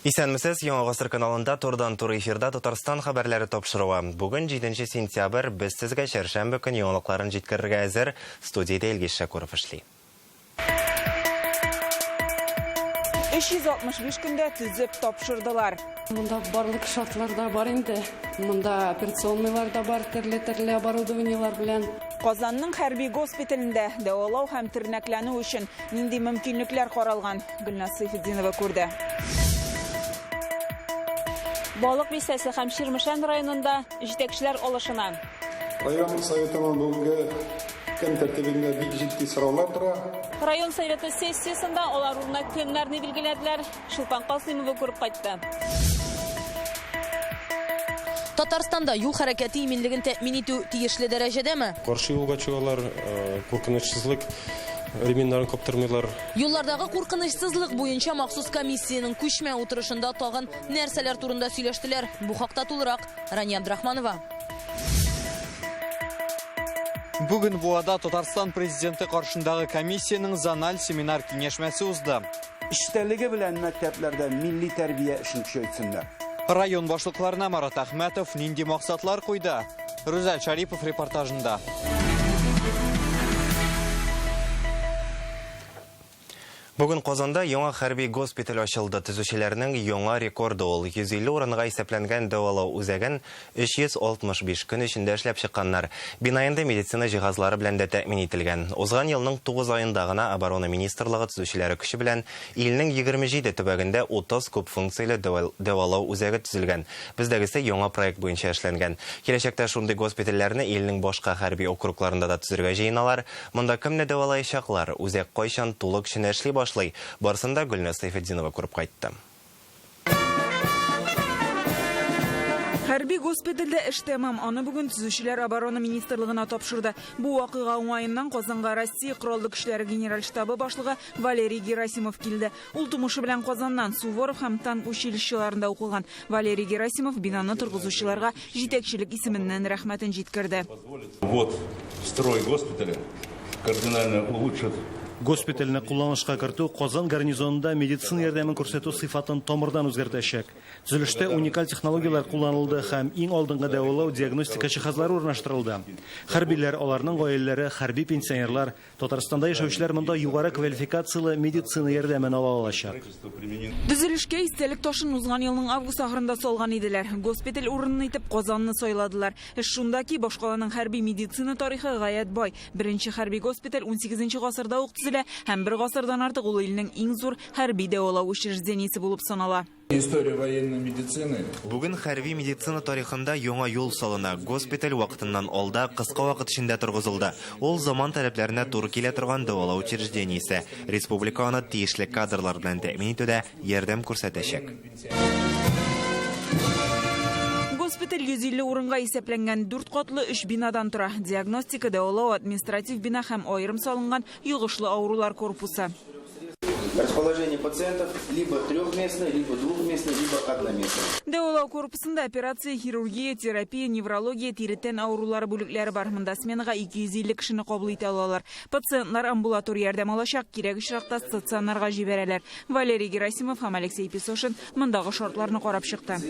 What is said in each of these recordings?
Исәнмесез, Яңа Гасыр каналында турдан-тур эфирда Татарстан хәбәрләре тапшыруы. Бүген 7 сентябрь без сезгә шәршәмбе көн яңалыкларын җиткерергә әзер. Студиядә Илгиз Шакуров эшли. 365 көндә төзеп тапшырдылар. Монда барлык шартлар да бар инде. Монда операционныйлар да бар, төрле оборудованиелар белән. Казанның хәрби госпиталендә дәвалау һәм тернәкләнү өчен нинди мөмкинлекләр каралган? Гөлназ Сайфетдинова күрде. Балык бистәсе һәм Ширмешән районында җитәкчеләр алышына. Район советының бүгенге көн тәртибендә бик җитди сораулар тора. Район советы сессиясында алар урынына көннәрне билгеләделәр. Шулпан Касыймова күреп кайтты. Татарстанда юл хәрәкәте иминлеген тәэмин итү тиешле дәрәҗәдәме? Каршы юлга чыгалар, куркынычсызлык ременнарын каптырмыйлар. Юллардагы куркынычсызлык буенча махсус комиссияның күчмә утырышында тагын нәрсәләр турында сөйләштеләр. Бу хакта тулырак Рания Абдрахманова. Бүген Буада Татарстан президенты каршындагы комиссияның зональ семинар киңәшмәсе узды. Эштәлеге белән мәктәпләрдә милли тәрбия эшен көчәйтсеннәр. Район башлыкларына Марат Әхмәтов нинди максатлар куйды? Рүзәл Шарипов репортажында. Бүген Казанда яңа хәрби госпиталь ачылды. Төзүчеләрнең яңа рекорды ул. 150 урынга исәпләнгән дәвалау үзәген 365 көн эчендә эшләп чыкканнар. Бинаенда медицина җиһазлары белән дә тәэмин ителгән. Узган елның 9 аенда гына оборона министрлыгы төзүчеләре көче белән илнең 27 төбәгендә 30 күп функцияле дәвалау үзәге төзелгән. Бездәгесе яңа проект буенча эшләнгән. Киләчәктә шундый госпитальләрне илнең башка хәрби округларында да төзергә җыеналар. Монда кемне дәвалаячаклар? Үзәк кайчан тулы кешене эшли башлый. Барысында Гөлназ Сайфетдинова күреп кайтты. Хәрби госпитальдә эш тәмам. Аны бүген төзүчеләр оборона министрлыгына тапшырды. Бу вакыйга уңаеннан Казанга Россия Кораллы көчләре генераль штабы башлыгы Валерий Герасимов килде. Ул тумышы белән Казаннан Суворов һәм танк училищеларында укыган. Валерий Герасимов бинаны торгызучыларга җитәкчелек исеменнән рәхмәтен җиткерде. Вот строй госпиталя кардинально улучшит. Госпитальне кулланышка кертү Казан гарнизонында медицина ярдәмен күрсәтү сыйфатын тамырдан үзгәртәчәк. Төзелештә уникаль технологиялар кулланылды һәм иң алдынгы дәвалау диагностика җиһазлары урнаштырылды. Хәрбиләр, аларның гаиләләре, хәрби пенсионерлар, Татарстанда яшәүчеләр монда югары квалификациялы медицина ярдәмен ала алачак. Төзелешкә истәлек ташын узган елның август ахырында салган иделәр. Госпиталь урынын итеп Казанны сайладылар. Эш шунда ки башкаланың хәрби медицина тарихы гаять бай. Беренче хәрби госпиталь 18 гасырда ук һәм бер гасырдан артык ул илнең иң зур хәрби дәвалау учреждениесе булып санала. История военной медицины. Бүген хәрби медицина тарихында яңа юл салына. Госпиталь вакытыннан алда кыска вакыт эчендә торгызылды. Ул заман таләпләренә туры килә торган дәвалау учреждениесе. Республика аны тиешле кадрлар белән тәэмин итүдә ярдәм күрсәтәчәк. Госпиталь 150 урынга исәпләнгән 4 катлы 3 бинадан тора. Диагностика, дәвалау, административ бина һәм аерым салынган йогышлы аурулар корпусы. Расположение пациентов либо трехместное, либо двухместное, либо одноместное. Дәвалау корпусында операция, хирургия, терапия, неврология, тиритен аурулары бүлекләре бар. Монда сменага 250 кешене кабул итә алалар. Пациентлар амбулатор ярдәм алачак, кирәк очракта стационарга җибәрәләр. Валерий Герасимов һәм Алексей Песошин мондагы шартларны карап чыкты.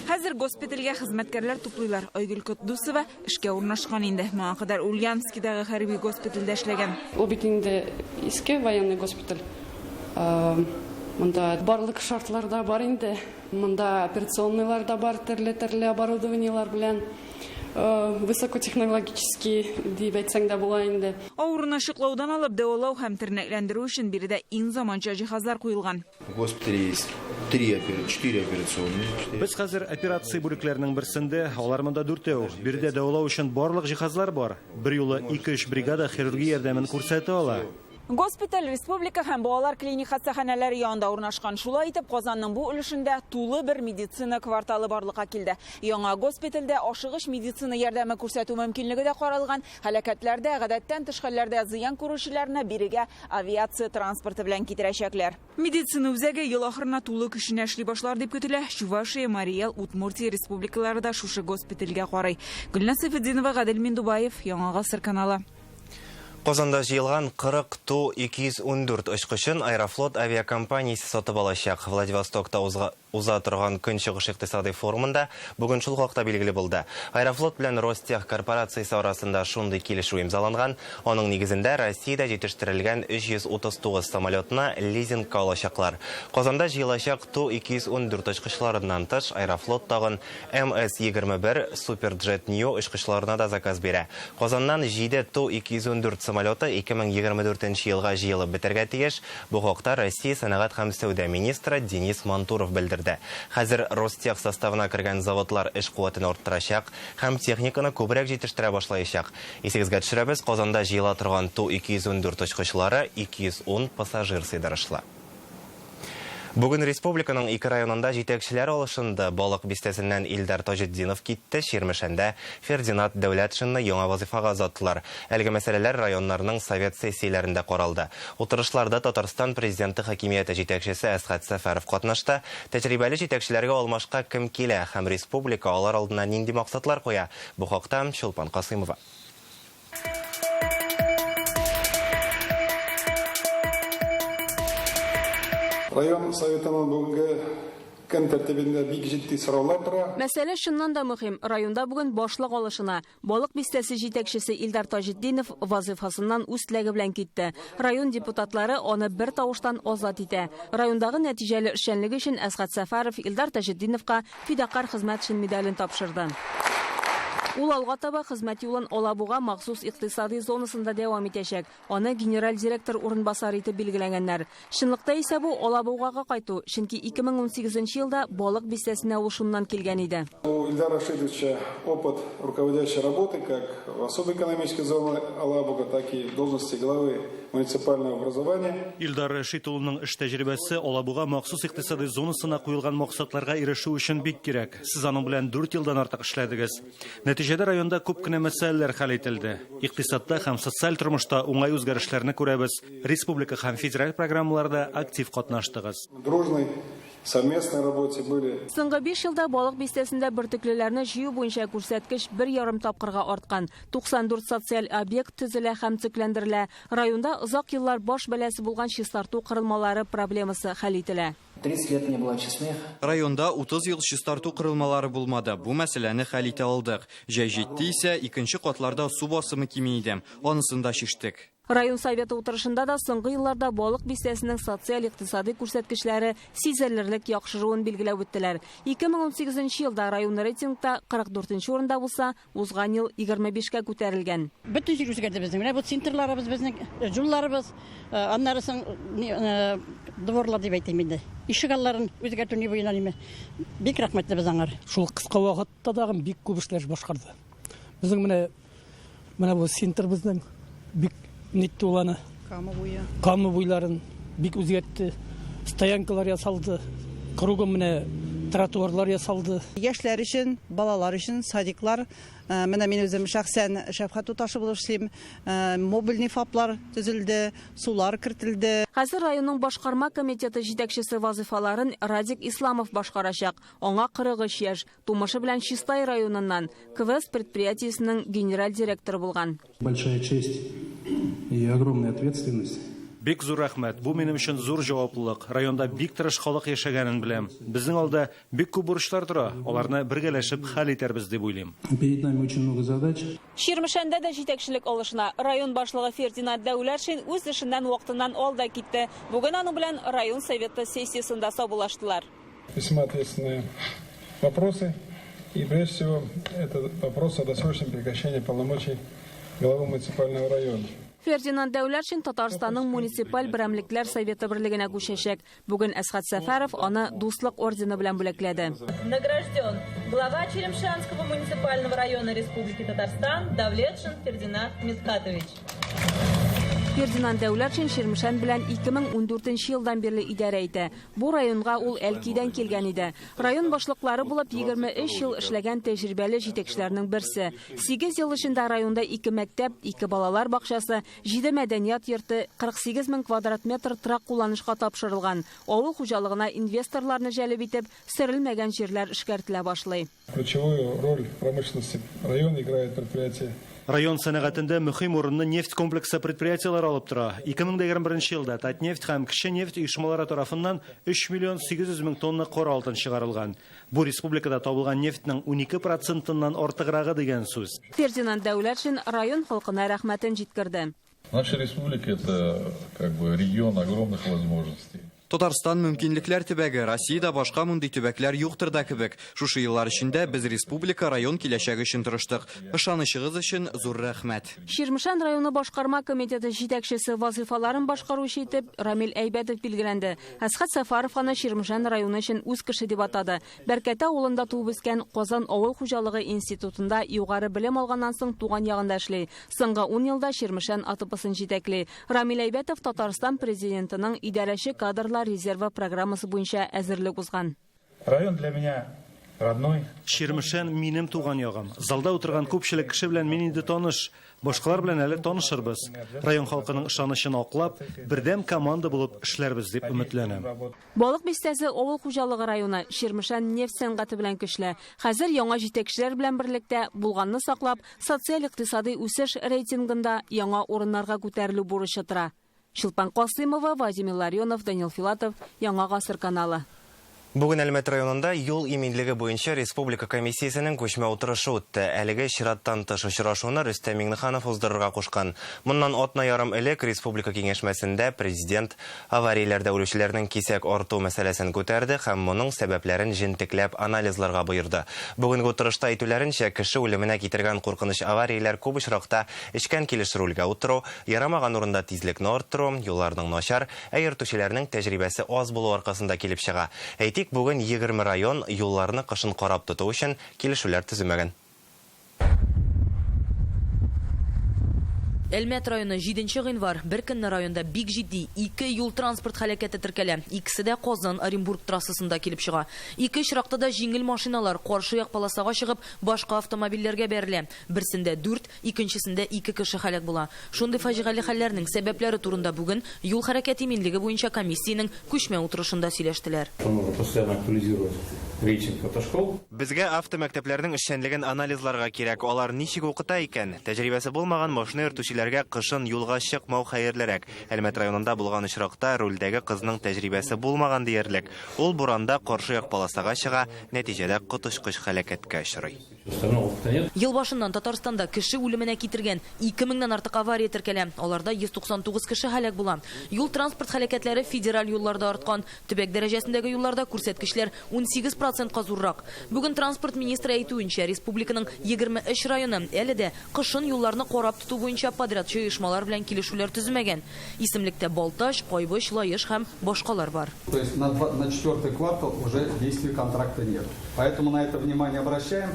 Хәзер госпитальгә хезмәткәрләр туплыйлар. Айгөл Котдусова эшкә урнашкан инде. Моңа кадәр Ульяновскидагы хәрби госпитальдә эшләгән. Обитинде иске военный госпиталь. Монда барлык шартлар да бар инде. Монда операционныйлар да бар, төрле оборудованиелар белән. Высокотехнологический дип әйтсәң дә була инде. Авыруны шыклаудан алып дәвалау һәм тернәкләндерү өчен биредә иң заманча җиһазлар куелган. В госпитале есть 4 операционные. Без хәзер операция бүлекләренең берсендә, алар монда 4. Биредә дәвалау өчен барлык җиһазлар бар. Бер юлы 2-3 бригада хирургия ярдәмен күрсәтә ала. Госпиталь республика һәм балалар клиникасы хәнәләре янында урнашкан. Шулай итеп Казанның бу өлешендә тулы бер медицина кварталы барлыкка килде. Яңа госпитальдә ашыгыч медицина ярдәме күрсәтү мөмкинлеге дә каралган. Һәлакәтләрдә, гадәттән тыш хәлләрдә зыян күрүчеләрне бирегә авиация транспорты белән китерәчәкләр. Медицина үзәге ел ахырына тулы кешене эшли башлар дип көтелә. Чувашия, Марий Эл, Удмуртия республикалары да шушы госпитальгә карый. Гөлназ Сайфетдинова, Гадел Миндубаев, Яңа Гасыр каналы. Qozonda жиылған 40 Ту-214 ұшқышын Аэрофлот авиакомпаниясы сатып алачак. Владивостокта уза тұрған Күншығыш иқтисади форумында бүгін шул хакта белгілі болды. Аэрофлот белән Ростех корпорациясы арасында шундый килешү имзаланган. Оның нигезендә Россиядә җитештерелгән 339 самолетына лизингка алачаклар. Qozonda жиылачак Ту-214 ұшқышларыннан тыш Аэрофлот тагын МС-21 Суперджет Нью ұшқышларына да заказ бирә. Qozondan 7 Ту-214 самолеты 2024 елга җыелып бетәргә тиеш. Бу хакта Россия сәнәгать һәм сәүдә министры Денис Мантуров белдерде. Хәзер Ростех составына кергән заводлар эш куәтен арттырачак һәм техниканы күбрәк җитештерә башлаячак. Исегезгә төшерәбез, Qozonda җыела торган Ту-214 очкычлары 210 пассажир сыйдырышлы. Бүген республиканың 2 районында җитәкчеләр алышында балык бистәсеннән Илдар Таҗетдинов китте, Ширмешәндә Фердинат Дәүләтшинны яңа вазифага озаттылар. Әлеге мәсьәләләр районнарның совет сессияләрендә каралды. Утырышларда Татарстан президенты хакимияте җитәкчесе Әсгать Сәфәров катнашты. Тәҗрибәле җитәкчеләргә алмашка кем килә һәм республика алар алдына нинди максатлар куя? Бу хакта Чулпан Касыймова. Район советының бүгінгі көн тәртибендә бик җитди сораулар тора. Мәсьәлә шуннан да мөһим. Районда бүген башлык алышына балык бистәсе җитәкчесе Илдар Таҗетдинов вазифасыннан үз теләге белән китте. Район депутатлары аны бер тавыштан азат итә. Райондагы нәтиҗәле эшчәнлеге өчен Әсгать Сәфәров Илдар Таҗетдиновка фидакар хезмәт өчен медален тапшырды. Ул алга таба хезмәт юлын Алабуга махсус икътисади зонасында дәвам итәчәк. Аны генераль директор урынбасары итеп билгеләгәннәр. Чынлыкта исә бу Алабугага кайту, чөнки 2018 елда балык бистәсенә ул шуннан килгән иде. У Ильдара Рашидовича опыт руководящей работы как в особой экономической зоне Алабуга, так и в должности главы муниципального образования. Илдар Рашид улының эш тәҗрибәсе Алабуга махсус икътисади зонасына куелган максатларга ирешү өчен бик кирәк. Сез аның белән 4 елдан артык эшләдегез. Нәтиҗәдә районда күп кенә мәсьәләләр хәл ителде. Икътисадта һәм социаль тормышта уңай үзгәрешләрне күрәбез. Республика һәм федераль программаларда актив катнаштыгыз. Дружной совместной работе были. Соңгы 5 елда балык бистәсендә бөртеклеләрне җыю буенча күрсәткеч 1,5 тапкырга арткан. 94 социаль объект төзелә һәм төзекләндерелә. Районда озак еллар баш бәләсе булган чистарту кырылмалары проблемасы хәл ителә. 30 лет не было честных. Районда 30 ел чистарту кырылмалары булмады. Бу мәсьәләне хәл итә алдык. Җәй җитте исә икенче катларда су басымы кимейде. Анысын да чиштек. Район советы утырышында да соңгы елларда балык бистәсенең социаль-икътисади күрсәткечләре сизелерлек яхшыруын билгеләп үттеләр. 2018 елда район рейтингта 44нче урында булса, узган ел 25-кә күтәрелгән. Бөтен җир үзгәрде безнең. Менә бу центрларыбыз безнең, җулларыбыз, аннары соң дворлар дип әйтәм инде. Ишек алларын үзгәртү ни буена ниме? Бик рәхмәтле без аңар. Шул кыска вакытта да бик күп эшләр башкарды. Безнең менә бу центр безнең бик нитте уланы. Кама буйларын бик үзгәртте. Стоянкалар ясалды. Кругом менә тротуарлар ясалды. Яшьләр өчен, балалар өчен садиклар, менә мин үзем шәхсән шәфкать туташы булып эшлим. Мобильный фаплар төзелде, сулар кертелде. Хәзер районның башкарма комитеты җитәкчесе вазифаларын Радик Исламов башкарачак. Аңа 43 яшь, тумышы белән Чистай районыннан КВС предприятиесенең генераль директоры булган. Большая честь и огромная ответственность. Бик зур рәхмәт. Бу минем өчен зур җаваплылык. Районда бик тырыш халык яшәгәнен беләм. Безнең алда бик күп бурычлар тора. Аларны бергәләшеп хәл итәрбез дип уйлыйм. Перед нами очень много задач. Ширмешәндә дә җитәкчелек алышына район башлыгы Фердинат Дәүләтшин үз эшеннән вакытыннан алда китте. Бүген аның белән район советы сессиясында саубуллаштылар. Весьма ответственные вопросы. И прежде всего, это вопрос о досрочном прекращении полномочий главы муниципального района. Фердинат Дәүләтшин Татарстанның муниципаль берәмлекләр советы берлегенә күчәчәк. Бүген Әсгать Сәфәров аны дуслык ордены белән бүләкләде. Награжден глава Черемшанского муниципального района Республики Татарстан Давлетшин Фердинат Мисхатович. Фердинат Дәүләтшин Ширмешән белән 2014 елдан бирле идарә итә. Бу районга ул Әлкидән килгән иде. Район башлыклары булып 23 ел эшләгән тәҗрибәле җитәкчеләрнең берсе. 8 ел эчендә районда 2 мәктәп, 2 балалар бакчасы, 7 мәдәният йорты, 48 мең квадрат метр торак кулланышка тапшырылган. Авыл хуҗалыгына инвесторларны җәлеп итеп, сөрелмәгән җирләр эшкәртелә башлый. Ключевую роль в промышленности района играет предприятие Район сәнәгатендә мөһим урынны нефть комплексы предприятияләре алып тора. 2021 елда Татнефть һәм кече нефть оешмалары тарафыннан 3 миллион 800 мең тонна кара алтын чыгарылган. Бу республикада табылган нефтьнең 12%-нан артыграгы дигән сүз. Фердинанд Дәүләтшин район халкына рәхмәтен җиткерде. Наша республика – это регион огромных возможностей. Татарстан мөмкинлекләр төбәге, Россиядә башка мондый төбәкләр юктыр да кебек. Шушы еллар эчендә без республика район киләчәге өчен тырыштык. Ышанычыгыз өчен зур рәхмәт. Ширмешән районы башкарма комитеты җитәкчесе вазифаларын башкаручы итеп Рамил Әйбәтов билгеләнде. Әсхәт Сафаров аны Ширмешән районы өчен үз кеше дип атады. Бәркәтә авылында туып үскән Казан авыл хуҗалыгы институтында югары белем алганнан соң туган ягында эшли. Соңгы 10 елда Ширмешән АТП-сын җитәкли. Рамил Әйбәтов Татарстан президентының идарәче кадрлар резервы программасы буенча әзерлек узган. Район для меня родной. Ширмешән минем туган ягым. Залда утырган күпчелек кеше белән мин инде таныш. Башкалар белән әле танышырбыз. Район халкының ышанычын аклап, бердәм команда булып эшләрбез дип өметләнәм. Балык бистәсе авыл хуҗалыгы районы Ширмешән нефть сәнгате белән көчле. Хәзер яңа җитәкчеләр белән берлектә булганны саклап, социаль-икътисади үсеш рейтингында яңа урыннарга күтәрелү бурычы тора. Шилпан Касымова, Вадим Илларионов, Данил Филатов, Яңа Гасыр каналы. Бүген Әлмәт районында юл иминлеге буенча республика комиссиясының күчмә утырышы үтте. Әлеге чираттан тыш очрашуны Рөстәм Миңнеханов уздырырга кушкан. Моннан атна ярым элек республика киңәшмәсендә президент аварияләрдә үлүчеләрнең кисәк арту мәсьәләсен күтәрде һәм моның сәбәпләрен җентекләп анализларга буйырды. Бүгенге утырышта әйтүләренчә, кеше үлеменә китергән куркыныч аварияләр күп очракта эчкән килеш рульгә утыру, ярамаган урында тизлекне арттыру, юлларның начар, йөртүчеләрнең тәҗрибәсе аз булу аркасында килеп чыга. Бүген 20 район юлларны кышын карап тоту өчен килешүләр төземәгән. Әлмәт районы 7 гыйнвар бер көнне районда бик җитди 2 юл транспорт һәлакәте теркәлә. Икесе дә Казан-Оренбург трассасында килеп чыга. 2 очракта да җиңел машиналар каршы як полосага чыгып, башка автомобильләргә бәрелә. Берсендә 4, икенчесендә 2 кеше һәлак була. Шундый фаҗигале хәлләрнең сәбәпләре турында бүген юл хәрәкәте иминлеге буенча комиссиянең күчмә утырышында сөйләштеләр. Безгә автомәктәпләрнең эшчәнлеген анализларга кирәк. Алар ничек укыта икән? Тәҗрибәсе булмаган машина йөртүчеләргә кышын юлга чыкмау хәерлерәк. Әлмәт районында булган очракта рульдәге кызның тәҗрибәсе булмаган диярлек. Ул буранда каршы як полосага чыга, нәтиҗәдә котышкыч һәлакәткә очрый. Ел башыннан Татарстанда кеше үлеменә китергән 2000-нан артык авария теркәлә. Аларда 199 кеше һәлак була. Юл транспорт һәлакәтләре федераль юлларда арткан. Төбәк дәрәҗәсендәге юлларда күрсәткечләр 18%-ка зуррак. Бүген транспорт министры әйтүенчә, республиканың 23 районы әле дә кышын юлларны карап тоту буенча подрядчы оешмалар белән килешүләр төземәгән. Исемлектә Балташ, Кайбыш, Лаеш һәм башкалар бар. То есть на 4-й квартал уже действия контракта нет. Поэтому на это внимание обращаем.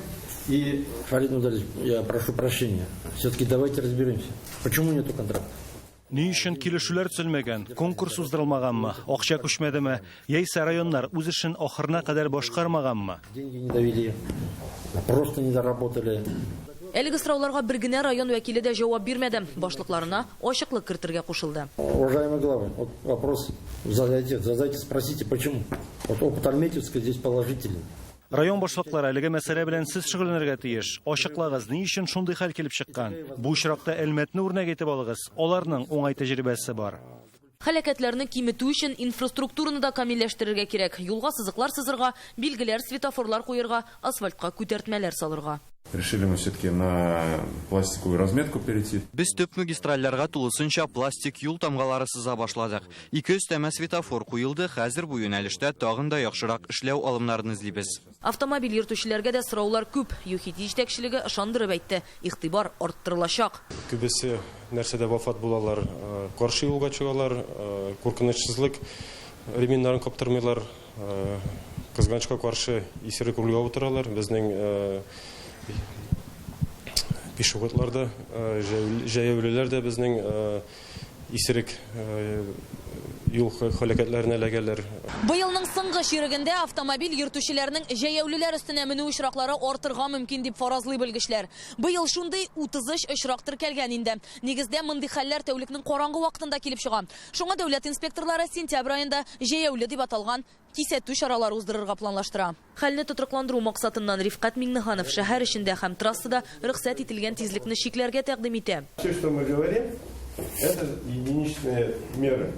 И... Фарид Мудалич, я прошу прощения. Все-таки давайте разберемся. Почему нету контракта? Ни өчен килешүләр төзелмәгән, конкурс уздырылмаганмы, акча күчмәдеме, яисә районнар үз эшен ахырына кадәр башкармаганмы? Деньги не довели, просто не доработали. Әлеге сорауларга бер генә район вәкиле дә җавап бирмәде. Башлыкларына ачыклык кертергә кушылды. Уважаемый глава, вот вопрос задайте, спросите, почему? Вот опыт Альметьевска здесь положительный. Район башлыклары әлеге мәсьәлә белән сез шөгыльләнергә тиеш. Ачыклагыз, ни өчен шундый хәл килеп чыккан? Бу очракта Әлмәтне үрнәк итеп алыгыз. Аларның уңай тәҗрибәсе бар. Хәлакәтләрне киметү өчен инфраструктураны да камилләштерергә кирәк. Юлга сызыклар сызырга, билгеләр, светофорлар куярга, асфальтка күтәртмәләр салырга. Решили мы все-таки на пластиковую разметку перейти. Без төп магистральләргә тулысынча пластик юл тамгалары сыза башладык. 2 өстәмә светофор куелды, хәзер бу юнәлештә тагын да яхшырак эшләү алымнарын эзлибез. Автомобиль йөртүчеләргә дә сораулар күп. ЮХИТ җитәкчелеге ышандырып әйтте, игътибар арттырылачак. Күбесе нәрсәдә вафат булалар, каршы юлга чыгалар, куркынычсызлык ременнарын каптырмыйлар, кызганычка каршы исерек рульгә утыралар. Безнең пешеходларда, җәяүлеләрдә безнең исерек юл һәлакәтләренә эләгәләр. Быелның соңгы ширегендә автомобиль йөртүчеләрнең җәяүлеләр өстенә менү очраклары артырга мөмкин дип фаразлый белгечләр. Быел шундый 33 очрак теркәлгән инде. Нигездә мондый хәлләр тәүлекнең караңгы вакытында килеп чыга. Шуңа дәүләт инспекторлары сентябрь аенда җәяүле дип аталган кисәтү чаралары уздырырга планлаштыра. Хәлне тотрыкландыру максатыннан Рифкат Миңнеханов шәһәр эчендә һәм трассада рөхсәт ителгән тизлекне чикләргә тәкъдим итә. Все, что мы говорим, это единичные меры.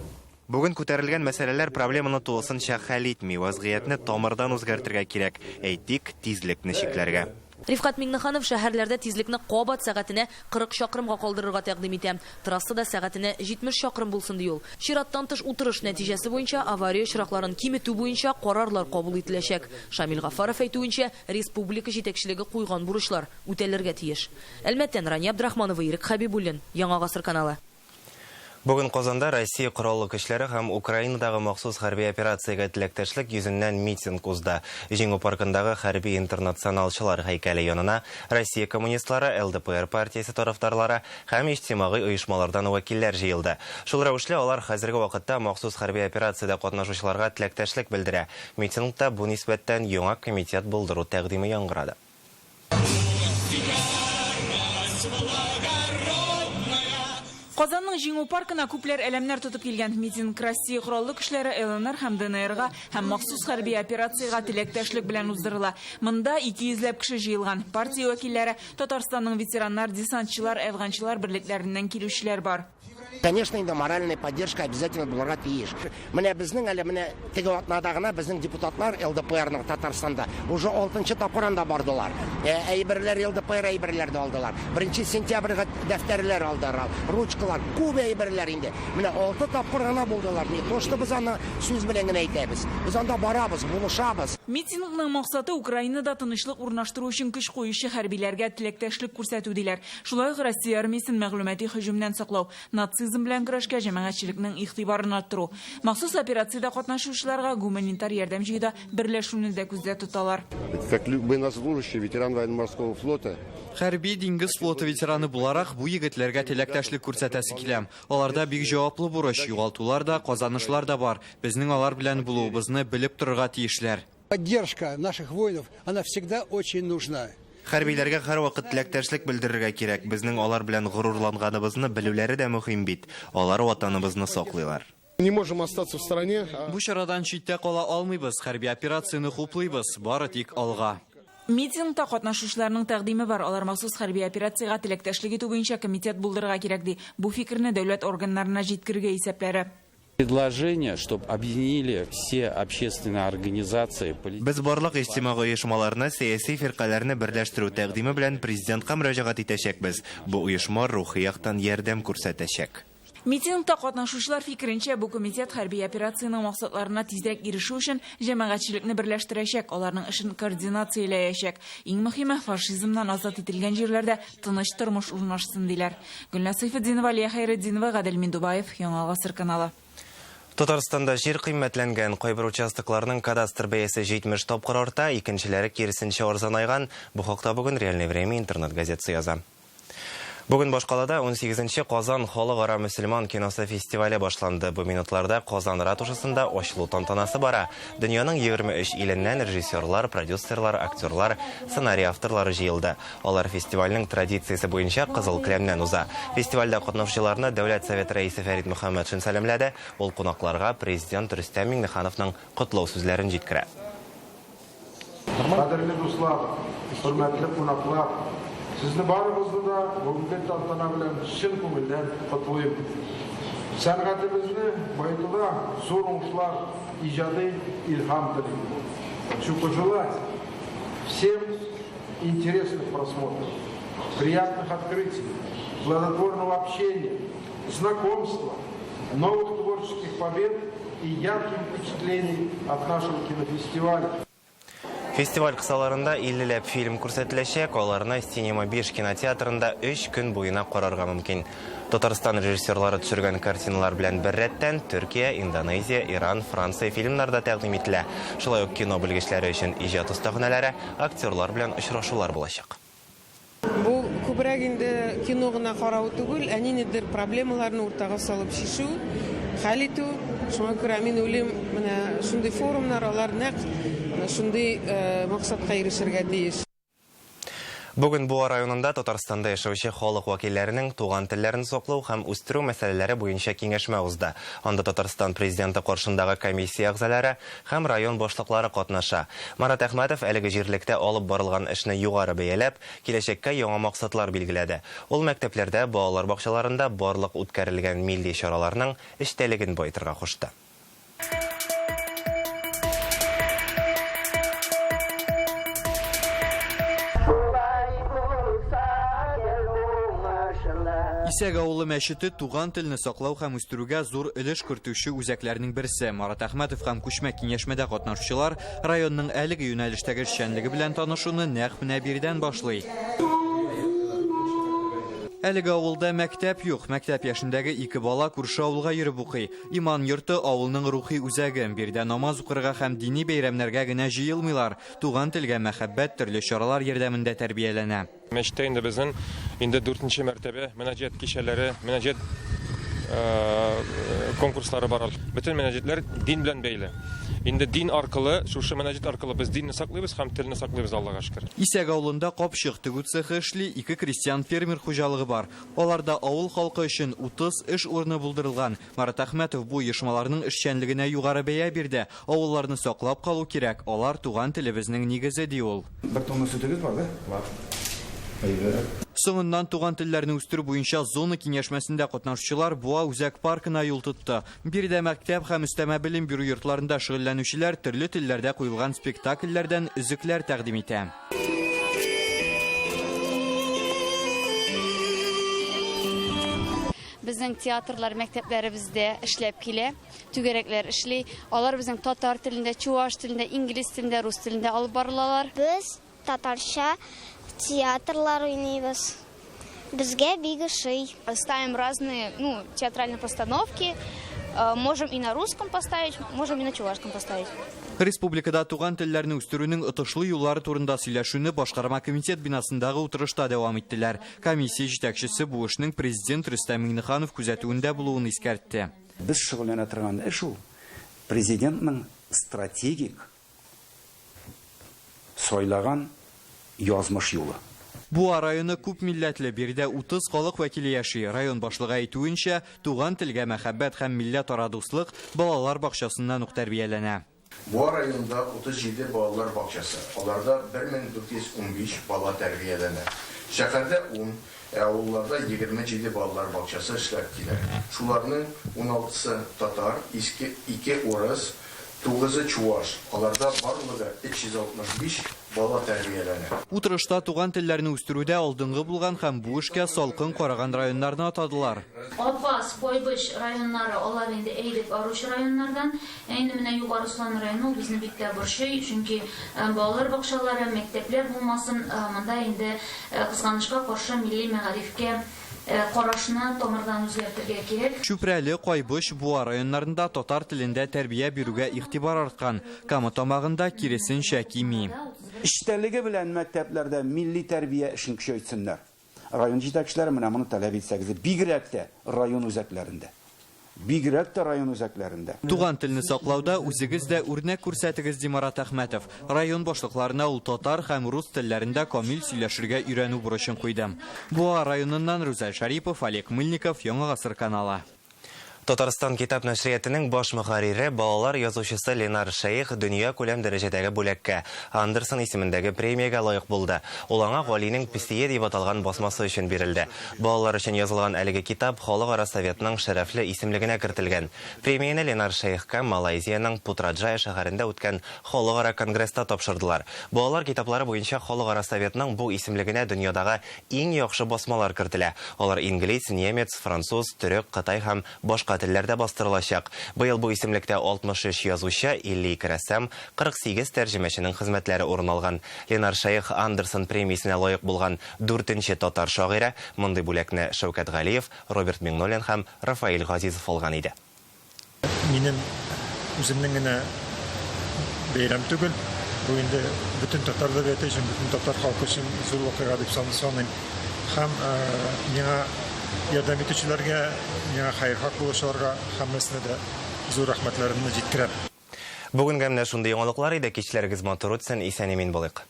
Бүген күтәрелгән мәсьәләләр проблеманы тулысынча хәл итми, вазгыятьне тамырдан үзгәртергә кирәк. Әйтик, тизлекне чикләргә. Рифкат Миңнеханов шәһәрләрдә тизлекне кабат сәгатенә 40 чакрымга калдырырга тәкъдим итә. Трассада сәгатенә 70 чакрым булсын ди ул. Чираттан тыш утырыш нәтиҗәсе буенча авария очракларын киметү буенча карарлар кабул ителәчәк. Шамил Гафаров әйтүенчә, республика җитәкчелеге куйган бурычлар үтәлергә тиеш. Әлмәттән Рания Абдрахманова, Ирек Хәбибуллин, Яңа гасыр каналы. Бүген Казанда Россия кораллы көчләре һәм Украинадагы махсус хәрби операциягә теләктәшлек йөзеннән митинг узды. Җиңү паркындагы хәрби интернационалчылар һәйкәле янына Россия коммунистлары, ЛДПР партиясе тарафдарлары һәм иҗтимагый оешмалардан вәкилләр җыелды. Шул рәвешле алар хәзерге вакытта махсус хәрби операциядә катнашучыларга теләктәшлек белдерә. Митингта бу нисбәттән яңа комитет булдыру тәкъдиме яңгырады. Казанның җиңү паркына күпләр әлемнәр тотып килгән. Митинг Россия кораллы көчләре ЛНР һәм ДНРга һәм махсус хәрби операциягә теләктәшлек белән уздырыла. Монда 200 кеше җыелган. Партия вәкилләре, Татарстанның ветераннар, десантчылар, әфганчылар берлекләреннән килүчеләр бар. Конечно, инде моральная поддержка обязательно булырга тиеш. Менә безнең әле менә теге атнадагына безнең депутатлар ЛДПРның Татарстанда уже 6нчы тапкыр анда бардылар. Әйберләр ЛДПР әйберләрне алдылар. 1 сентябрьгә дәфтәрләр алдылар, ручкалар, күп әйберләр инде. Менә 6 тапкыр гына булдылар. Не то что без аны сүз белән генә әйтәбез. Без анда барабыз, булышабыз. Митингның максаты Украинада тынычлык урнаштыру өчен көч куючы хәрбиләргә теләктәшлек күрсәтү диләр. Шулай ук Россия армиясын мәгълүмати һөҗүмнән саклау, нацизм белән көрәшкә җәмәгатьчелекнең игътибарын арттыру. Махсус операциядә катнашучыларга гуманитар ярдәм җыюда берләшүне дә күздә тоталар. Как военнослужащий, ветеран военно-морского флота. Хәрби диңгез флоты ветераны буларак бу егетләргә теләктәшлек күрсәтәсе киләм. Аларда бик җаваплы бурыч, югалтулар да, казанышлар да бар. Безнең алар белән булуыбызны белеп торырга тиешләр. Поддержка наших воинов, она всегда очень нужна. Хәрбиләргә һәр вакыт теләктәшлек белдерергә кирәк. Безнең алар белән горурланганыбызны белүләре дә мөһим бит. Алар ватаныбызны саклыйлар. Не можем остаться в стороне. Бу чарадан читтә кала алмыйбыз. Хәрби операцияны хуплыйбыз. Бары тик алга. Митингта катнашучыларның тәкъдиме бар. Алар махсус хәрби операциягә теләктәшлек итү буенча комитет булдырырга кирәк ди. Бу фикерне дәүләт органнарына җиткергә исәпләре. Предложение, чтобы объединили все общественные организации. Без барлык иҗтимагый оешмаларны, сәяси фиркаларны берләштерү тәкъдиме белән президентка мөрәҗәгать итәчәкбез. Бу оешма рухи яктан ярдәм күрсәтәчәк. Митингта катнашучылар фикеренчә, бу комитет хәрби операцияның максатларына тизрәк ирешү өчен җәмәгатьчелекне берләштерәчәк, аларның эшен координацияләячәк. Иң мөһиме, фашизмнан азат ителгән җирләрдә тыныч тормыш урнашсын диләр. Гөлназ Сайфетдинова, Алия Хәйретдинова, Гадел Миндубаев, Яңа гасыр каналы. Татарстанда җир кыйммәтләнгән, кайбер участокларның кадастр бәясе 70 тапкыр арта, икенчеләре киресенчә арзанайган. Бу хакта бүген Реальное время интернет газетасы яза. Бүген Башкалада 18-нче Казан халыкара мөселман киносы фестивале башланды. Бу минутларда Казан ратушасында ачылу тантанасы бара. Дөньяның 23 иленнән режиссерлар, продюсерлар, актерлар, сценарий авторлары җыелды. Алар фестивальнең традициясе буенча кызыл келәмнән уза. Фестивальдә катнашучыларны Дәүләт Советы рәисе Фәрит Мөхәммәтшин сәламләде. Ул кунакларга президент Рөстәм Миңнехановның котлау сүзләрен җиткерә. Кадерле дуслар, хөрмәтле кунаклар, сезне барыбызны да бүгенге тантана белән чын күңелдән котлыйм. Сәнгатебезне баетуда зур уңышлар, иҗади илһам телим. Хочу пожелать всем интересных просмотров, приятных открытий, плодотворного общения, знакомства, новых творческих побед и ярких впечатлений от нашего кинофестиваля. Фестиваль кысаларында 50 фильм күрсәтеләчәк, аларны Cinema 5 кинотеатрында 3 көн буена карарга мөмкин. Татарстан режиссерлары төшергән картиналар белән бер рәттән Төркия, Индонезия, Иран, Франция фильмнарда тәкъдим ителә. Шулай ук кино белгечләре өчен иҗат остаханәләре, актерлар белән очрашулар булачак. Бу күбрәк инде кино гына карау түгел, ниндидер проблемаларны уртага салып шишу, хәл итү Шуңа күрә мин уйлыйм, менә шундый форумнар алар нәкъ шундый максатка ирешергә тиеш. Бүген Буа районында Татарстанда яшәүче халык вәкилләренең туган телләрен саклау һәм үстерү мәсьәләләре буенча киңәшмә узды. Анда Татарстан президенты каршындагы комиссия әгъзалары һәм район башлыклары катнаша. Марат Әхмәтов әлеге җирлектә алып барылган эшне югары бәяләп, киләчәккә яңа максатлар билгеләде. Ул мәктәпләрдә, балалар бакчаларында барлык үткәрелгән милли чараларның эчтәлеген байтырга кушты. Исәк авылы мәчете туган телне саклау һәм үстерүгә зур өлеш кертүче үзәкләрнең берсе. Марат Әхмәтов һәм күчмә киңәшмәдә катнашучылар районның әлеге юнәлештәге эшчәнлеге белән танышуны нәкъ менә бирдән башлый. Әлеге авылда мәктәп юк. Мәктәп яшендәге 2 бала күрше авылга йөреп укый. Иман йорты авылның рухи үзәге. Бирдә намаз укырга һәм дини бәйрәмнәргә генә җыелмыйлар. Туган телгә мәхәббәт төрле чаралар ярдәмендә тәрбияләнә. Мәчеттә инде безнең 4-нче мәртәбә мөнәҗәт кичәләре, мөнәҗәт конкурслары бар. Бөтен мөнәҗәтләр дин белән бәйле. Инде дин аркылы, шушы мөнәҗәт аркылы без динне саклыйбыз һәм телне саклыйбыз, Аллага шөкер. Исәк авылында капчык тегү цехы эшли, 2 крестьян фермер хуҗалыгы бар. Аларда авыл халкы өчен 30 эш урыны булдырылган. Марат Әхмәтов бу оешмаларның эшчәнлегенә югары бәя бирде. Авылларны саклап калу кирәк. Алар туган телебезнең нигезе ди ул. Бер тонна сөтегез бар да? Бар. Соңыннан туган телләрне үстерү буенча зона киңәшмәсендә катнашучылар Буа үзәк паркына юл тотты. Биредә мәктәп һәм өстәмә белем бирү йортларында шөгыльләнүчеләр төрле телләрдә куелган спектакльләрдән өзекләр тәкъдим итә. Безнең театрлар мәктәпләребездә эшләп килә, түгәрәкләр эшли. Алар безнең татар телендә, чуаш телендә, инглиз телендә, рус телендә алып барылалар. Без татарча театрлар уйныйбыз. Безгә бик ошый. Ставим разные, театральные постановки. Можем и на русском поставить, можем и на чувашском поставить. Республикада туган телләрне үстерүнең отышлы юллары турында сөйләшүне башкарма комитет бинасындагы утырышта дәвам иттеләр. Комиссия җитәкчесе бу эшнең президент Рөстәм Миңнеханов күзәтүендә булуын искәртте. Без шөгыльләнә торган эш ул президентның стратегик сайлаган язмыш юлы. Буа районы күп милләтле, биредә 30 халык вәкиле яши. Район башлыгы әйтүенчә, туган телгә мәхәббәт һәм милләт-ара дуслык балалар бакчасыннан ук тәрбияләнә. Буа районында 37 балалар бакчасы. Аларда 1415 бала тәрбияләнә. Шәһәрдә 10, авылларда 27 балалар бакчасы эшләп килә. Шуларның 16-сы татар, 2 урыс, 9-ы чуаш. Аларда барлыгы 365 бала тәрбияләнә. Утырышта туган телләрне үстерүдә алдынгы булган һәм бу эшкә салкын караган районнарны атадылар. Апас, Койбыш районнары, алар инде әйдеп аруш районнардан, инде менә Югары Слан районы безне бик тә борчый, чөнки балалар бакчалары, мәктәпләр булмасын, монда инде кызганычка каршы милли мәгарифкә карашны тамырдан үзгәртергә кирәк. Чүпрәле, Койбыш, Буа районнарында татар телендә тәрбия бирүгә игътибар арткан. Кама тамагында киресенчә кими. İştəliği bilən məktəblərdə milli tərbiyə işini küçəyitsinlər. Rayon җитәкчеләре менә моны таләп итсәгез, бигрәк тә район үзәкләрендә. Туган телне саклауда үзегез дә үрнәк күрсәтегез, ди Марат Әхмәтов. Район башлыкларына ул татар һәм рус телләрендә камил сөйләшергә өйрәнү бурычын куйды. Буа районыннан Рүзәл Шарипов, Олег Мыльников, Яңа гасыр каналы. Татарстан китап нәшриятының баш мөхәррире, балалар язучысы Ленар Шәйх дөнья күләм дәрәҗәдәге бүләккә, Андерсон исемендәге премиягә лаек булды. Ул аңа Галинең Песие дип аталган басмасы өчен бирелде. Балалар өчен язылган әлеге китап Халыкара советның шәрәфле исемлегенә кертелгән. Премияне Ленар Шәйхка Малайзиянең Путраджая шәһәрендә үткән Халыкара конгресста тапшырдылар. Балалар китаплары буенча Халыкара советның бу исемлегенә дөньядагы иң яхшы басмалар кертелә. Алар инглиз, немец, француз, төрек, кытай һәм башка телләрдә бастырылачак. Быел бу исемлектә 63 язучы, 52 рәссам, 48 тәрҗемәченең хезмәтләре урын алган. Ленар Шәйх Андерсон премиясенә лаек булган 4нче татар шагыйре. Мондый бүләкне Шәүкәт Галиев, Роберт Миңнолин һәм Рафаэль Газизов алган иде. Минем үземнең генә бәйрәм түгел. Бу инде бөтен татарлар өчен, бөтен татар халкы өчен зур вакыйга дип саныйм. Һәм миңа ярдәм итүчеләргә, миңа хәйр-хак булышырга һәммәсенә дә зур рәхмәтләремне җиткерәм. Бүгенгә менә шундый яңалыклар иде, кичләрегез матур үтсен, исән-имин булыйк.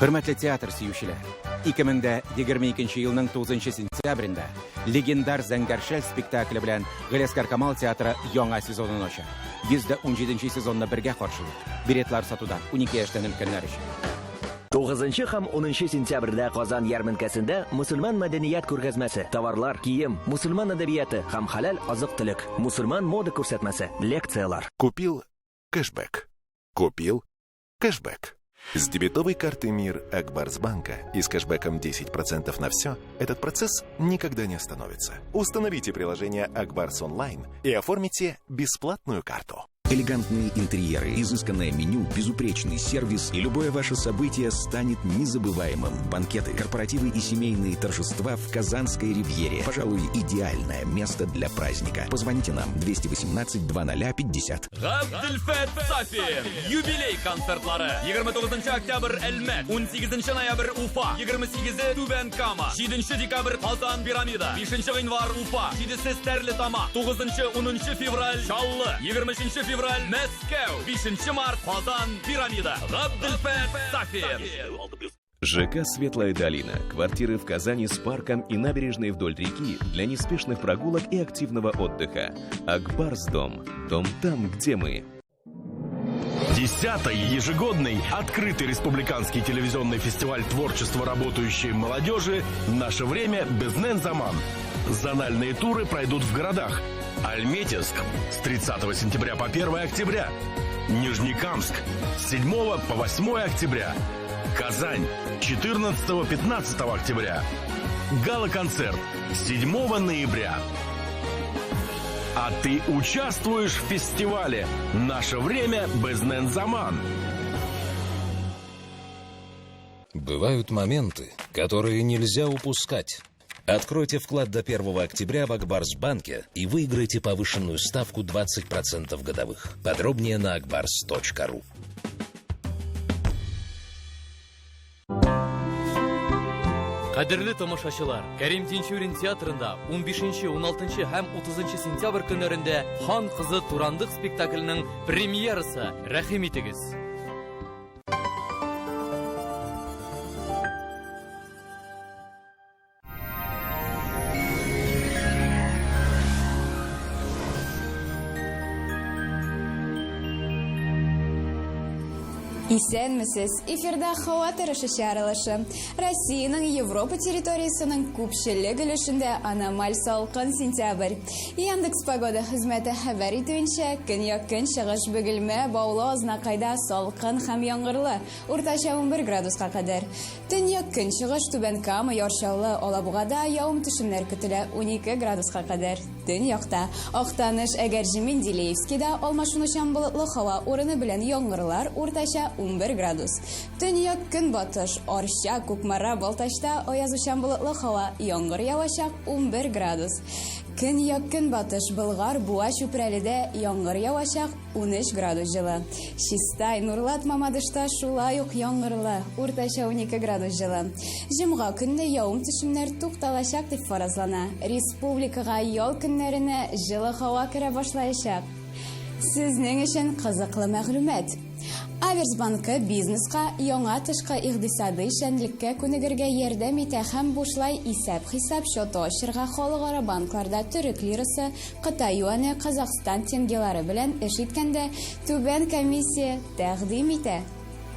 Hürmetli teatr сөючеләр, 2022 елның 9 сентябрендә легендар Зәңгәршәл спектакле белән Галиәскәр Камал театры яңа сезонын ача. 117 сезонны бергә каршылый. Билетлар сатуда 12 яшьтән өлкәннәр өчен. 9 һәм 10 сентябрьдә Казан ярминкәсендә мусульман мәдәният күргәзмәсе, товарлар, кием, мусульман әдәбияты һәм халал азык-төлек, мусульман мода күрсәтмәсе, лекциялар. Купил кэшбэк. Купил кэшбэк. С дебетовой карты МИР Акбарсбанка и с кэшбэком 10% на все, этот процесс никогда не остановится. Установите приложение Акбарс онлайн и оформите бесплатную карту. Элегантные интерьеры, изысканное меню, безупречный сервис и любое ваше событие станет незабываемым. Банкеты, корпоративы и семейные торжества в Казанской ривьере. Пожалуй, идеальное место для праздника. Позвоните нам 218-2050. Габделфет Сафин. Юбилей концертлары. 29 октябрь Әлмәт, 18 ноябрь Уфа, 28 Түбән Кама, 7 декабрь Казан Пирамида, 5 гыйнвар Уфа, 7 Стәрлетама, 9-10 февраль Чаллы, 23 февраль Мәскәү, 5 март Казан Пирамида. Габделфет Сафин. ЖК «Светлая долина». Квартиры в Казани с парком и набережной вдоль реки для неспешных прогулок и активного отдыха. Акбарсдом. Дом там, где мы. 10-й ежегодный открытый республиканский телевизионный фестиваль творчества работающей молодежи «Наше время. Безнен Заман». Зональные туры пройдут в городах: Альметьевск с 30 сентября по 1 октября, Нижнекамск с 7 по 8 октября, Казань 14-15 октября, гала-концерт 7 ноября. А ты участвуешь в фестивале «Наше время. Безнен Заман». Бывают моменты, которые нельзя упускать. Откройте вклад до 1 октября в Акбарсбанке и выиграйте повышенную ставку 20% годовых. Подробнее на akbars.ru. Кадерлі тамашачылар, Кәрим Тинчурин театрында 15-16 һәм 30 сентябрь көннәрендә Хан кызы Турандык спектакленең премьерасы. Рәхим итегез. Исәнмесез, эфирда һава торышы чаралышы. Россиянең Европа территориясының күпчелек өлешендә аномаль салкын сентябрь. Яндекс погода хезмәте хәбәр итүенчә, көньяк чыгыш бөгелмә баулы азнакайда салкын һәм яңгырлы, уртача 11 градуска кадәр. Төньяк чыгыш Түбән Кама, Яршаулы, Алабугада явым-төшемнәр көтелә 12 градуска кадәр. Төньякта Актаныш, Әгәрҗе, Менделеевскида алмашынучан болытлы һава урыны белән яңгырлар, уртача 11 градус. Төньяк көнбатыш Арча, Кукмара, Балтачта аязучан болытлы һава, яңгыр явачак 11 градус. Көньяк көнбатыш Болгар, Буа, Чүпрәледә яңгыр явачак 13 градус җылы. Чистай, Нурлат, Мамадышта шулай ук яңгырлы, уртача 12 градус җылы. Җомга көнне явым-төшемнәр тукталачак дип фаразлана. Республикага ял көннәренә җылы һава керә башлаячак. Сезнең өчен кызыклы мәгълүмат. Аверсбанкы бизнеска яңа тышкы икътисади эшчәнлеккә күнегергә ярдәм итә һәм бушлай исәп-хисап счеты ачырга халыкара банкларда төрек лирасы, Кытай юане, Казахстан теңгелары белән эш иткәндә түбән комиссия тәкъдим итә.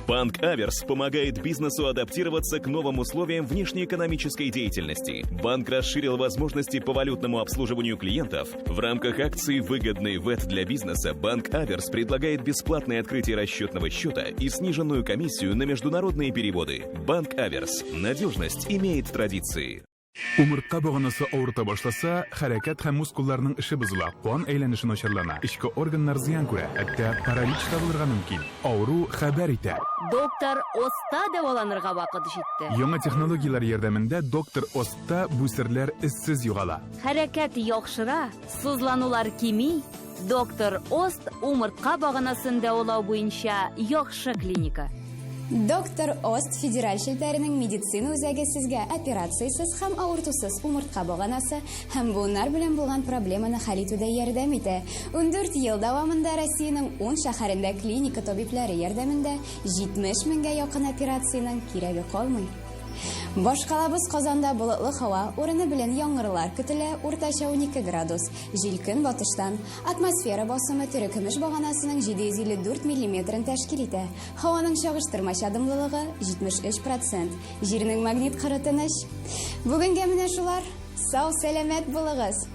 Банк Аверс помогает бизнесу адаптироваться к новым условиям внешнеэкономической деятельности. Банк расширил возможности по валютному обслуживанию клиентов. В рамках акции «Выгодный ВЭТ для бизнеса» Банк Аверс предлагает бесплатное открытие расчетного счета и сниженную комиссию на международные переводы. Банк Аверс. Надежность имеет традиции. Умыртка боғанасы ауырта башласа, хәрәкәт һәм мускулларның эше бозыла, кан әйләнеше начарлана, ішкі органнар зыян күрә, әттә паралич табылырга мөмкин. Авыру хәбәр итә. Доктор Оста дәваланырга вакыт җитте. Яңа технологиялар ярдәмендә доктор Оста бу серләр эзсез югала. Хәрәкәт яхшыра, сызланулар кими. Доктор Ост умыртка баганасын дәвалау буенча яхшы клиника. Доктор Ост федераль шелтәренең медицина үзәге сезгә операциясыз һәм авыртусыз умыртка баганасы һәм буыннар белән булган проблеманы хәл итүдә ярдәм итә. 14 ел дәвамында Россиянең 10 шәһәрендә клиника табиблары ярдәмендә 70 меңгә якын операциянең кирәге калмый. Башкалабыз Казанда болытлы һава, урыны белән яңгырлар көтелә, уртача 12 градус. Җилкен батыштан. Атмосфера басымы төрекөмеш баганасының 754 мм тәшкил итә. Һаваның чагыштырмача дымлылыгы 73%. Җирнең магнит кыры тыныч. Бүгенгә менә шулар. Сау, сәламәт булыгыз.